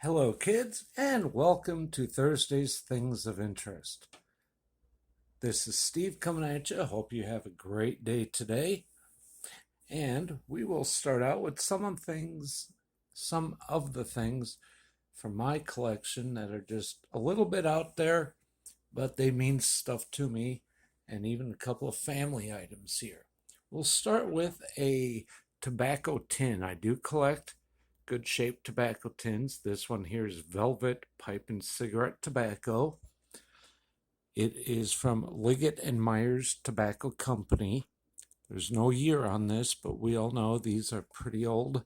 Hello, kids, and welcome to Thursday's Things of Interest. This is Steve coming at you. I hope you have a great day today. And we will start out with some of the things from my collection that are just a little bit out there, but they mean stuff to me, and even a couple of family items here. We'll start with a tobacco tin. I do collect good shaped tobacco tins. This one here is Velvet Pipe and Cigarette Tobacco. It is from Liggett and Myers Tobacco Company. There's no year on this, but we all know these are pretty old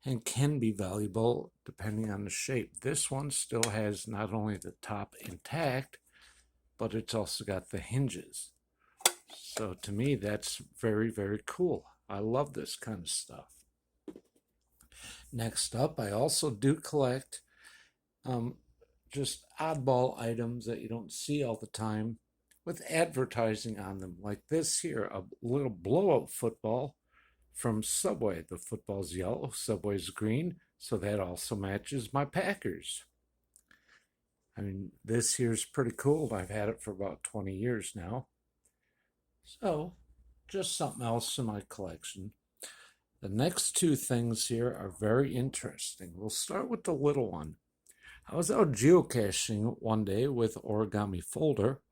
and can be valuable depending on the shape. This one still has not only the top intact, but it's also got the hinges. So to me, that's very, very cool. I love this kind of stuff. Next up, I also do collect just oddball items that you don't see all the time with advertising on them, like this here, a little blowout football from Subway. The football's yellow, Subway's green, so that also matches my Packers. I mean, this here's pretty cool. I've had it for about 20 years now. So, just something else in my collection. The next two things here are very interesting. We'll start with the little one. I was out geocaching one day with Origami Folder,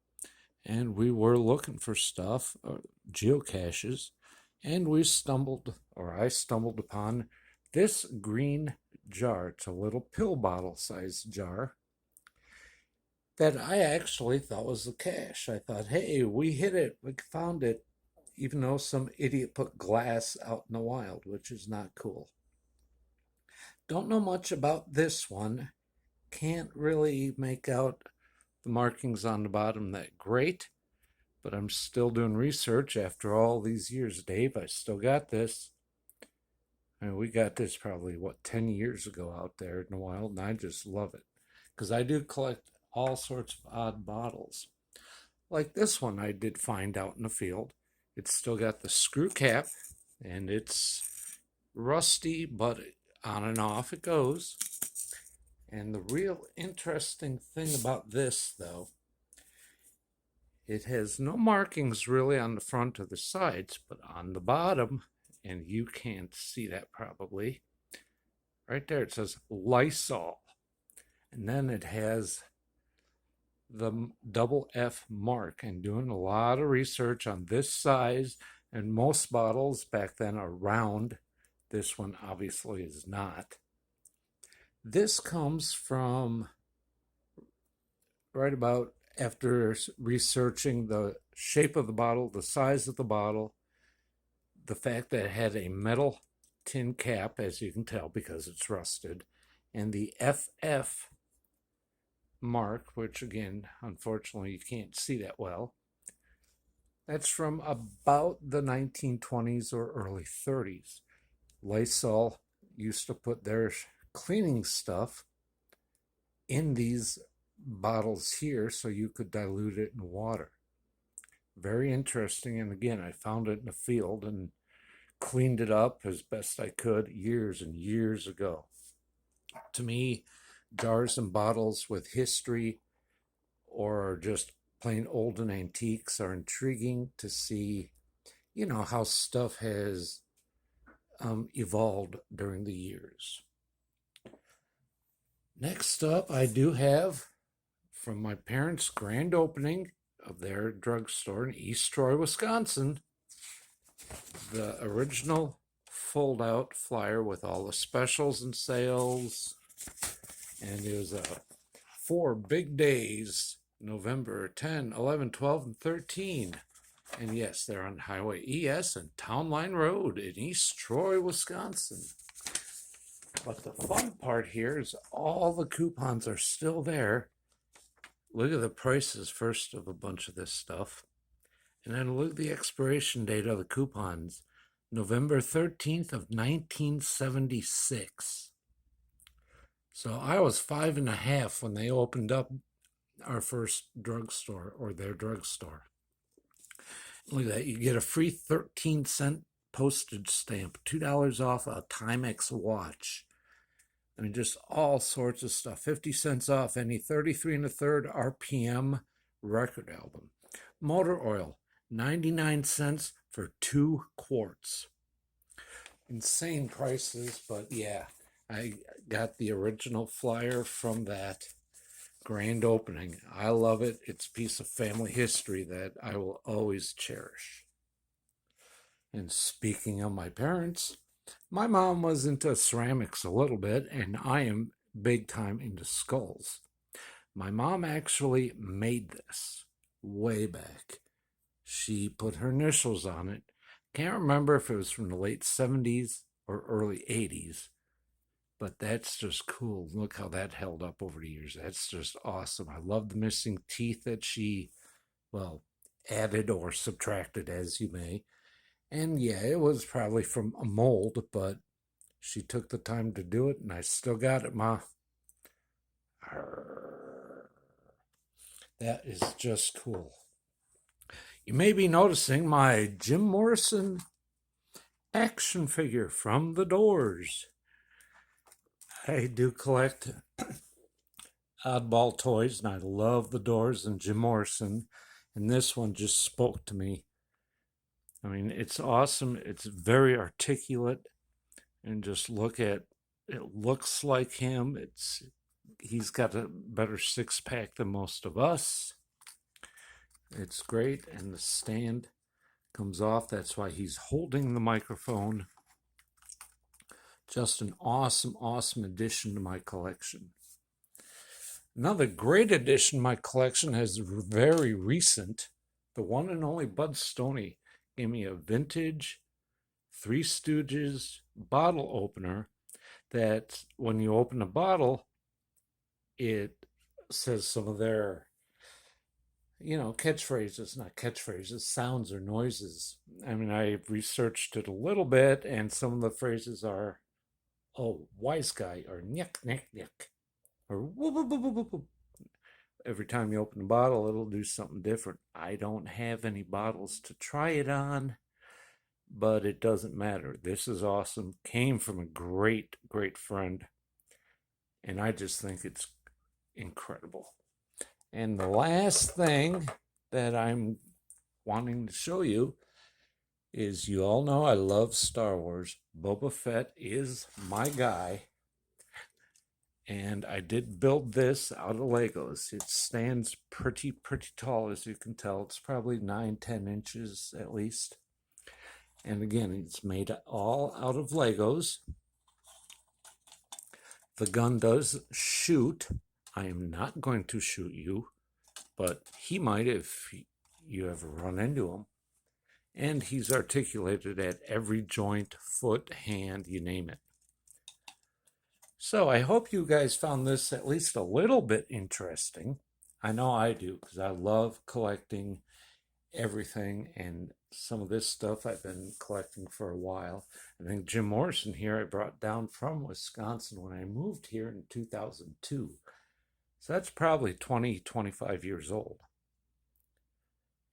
and we were looking for stuff, geocaches, and I stumbled upon this green jar. It's a little pill bottle sized jar that I actually thought was a cache. I thought, hey, we hit it, we found it, even though some idiot put glass out in the wild, which is not cool. Don't know much about this one. Can't really make out the markings on the bottom that great, but I'm still doing research after all these years, Dave. I still got this. I mean, we got this probably, 10 years ago out there in the wild, and I just love it because I do collect all sorts of odd bottles. Like this one I did find out in the field. It's still got the screw cap, and it's rusty, but on and off it goes. And the real interesting thing about this, though, it has no markings really on the front or the sides, but on the bottom, and you can't see that probably, right there it says Lysol. And then it has the double F mark, and doing a lot of research on this size, and most bottles back then are round. This one obviously is not. This comes from right about after researching the shape of the bottle, the size of the bottle, the fact that it had a metal tin cap, as you can tell because it's rusted, and the FF mark, which again, unfortunately, you can't see that well. That's from about the 1920s or early 30s. Lysol used to put their cleaning stuff in these bottles here so you could dilute it in water. Very interesting. And again, I found it in the field and cleaned it up as best I could years and years ago. To me, jars and bottles with history or just plain old and antiques are intriguing to see, how stuff has evolved during the years. Next up, I do have from my parents' grand opening of their drugstore in East Troy, Wisconsin, the original fold-out flyer with all the specials and sales. And it was 4 big days, November 10, 11, 12, and 13. And yes, they're on Highway ES and Town Line Road in East Troy, Wisconsin. But the fun part here is all the coupons are still there. Look at the prices first of a bunch of this stuff. And then look at the expiration date of the coupons. November 13th of 1976. So I was 5.5 when they opened up our first drugstore, or their drugstore. Look at that. You get a free 13-cent postage stamp, $2 off a Timex watch. I mean, just all sorts of stuff. 50 cents off any 33 and a third RPM record album. Motor oil, 99 cents for 2 quarts. Insane prices, but yeah, I got the original flyer from that grand opening. I love it. It's a piece of family history that I will always cherish. And speaking of my parents, my mom was into ceramics a little bit, and I am big time into skulls. My mom actually made this way back. She put her initials on it. Can't remember if it was from the late 70s or early 80s, but that's just cool. Look how that held up over the years. That's just awesome. I love the missing teeth that she, well, added or subtracted, as you may. And yeah, it was probably from a mold, but she took the time to do it, and I still got it, Ma. That is just cool. You may be noticing my Jim Morrison action figure from The Doors. I do collect oddball toys, and I love The Doors and Jim Morrison, and this one just spoke to me. I mean, it's awesome. It's very articulate, and just look at it. Looks like him. He's got a better six-pack than most of us. It's great, and the stand comes off. That's why he's holding the microphone. Just an awesome, awesome addition to my collection. Another great addition to my collection is very recent. The one and only Bud Stoney gave me a vintage Three Stooges bottle opener that when you open a bottle, it says some of their, catchphrases, not catchphrases, sounds or noises. I mean, I researched it a little bit, and some of the phrases are, oh, wise guy, or nyek, nyek, nyek, or whoop, whoop, whoop, whoop, whoop. Every time you open a bottle, it'll do something different. I don't have any bottles to try it on, but it doesn't matter. This is awesome. Came from a great, great friend, and I just think it's incredible. And the last thing that I'm wanting to show you is, you all know I love Star Wars. Boba Fett is my guy. And I did build this out of Legos. It stands pretty tall, as you can tell. It's probably 9-10 inches at least. And again, it's made all out of Legos. The gun does shoot. I am not going to shoot you, but he might if you ever run into him. And he's articulated at every joint, foot, hand, you name it. So I hope you guys found this at least a little bit interesting. I know I do, because I love collecting everything, and some of this stuff I've been collecting for a while. I think Jim Morrison here I brought down from Wisconsin when I moved here in 2002. So that's probably 20-25 years old.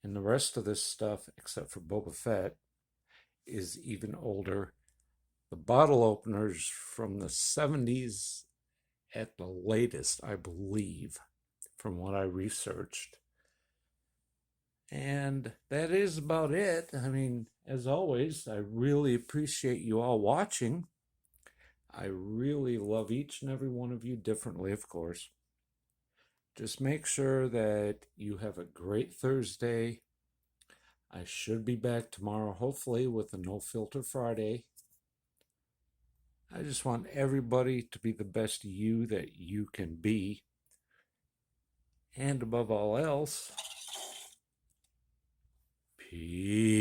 And the rest of this stuff, except for Boba Fett, is even older. The bottle openers from the 70s at the latest, I believe, from what I researched. And that is about it. I mean, as always, I really appreciate you all watching. I really love each and every one of you differently, of course. Just make sure that you have a great Thursday. I should be back tomorrow, hopefully, with a No Filter Friday. I just want everybody to be the best you that you can be. And above all else, peace.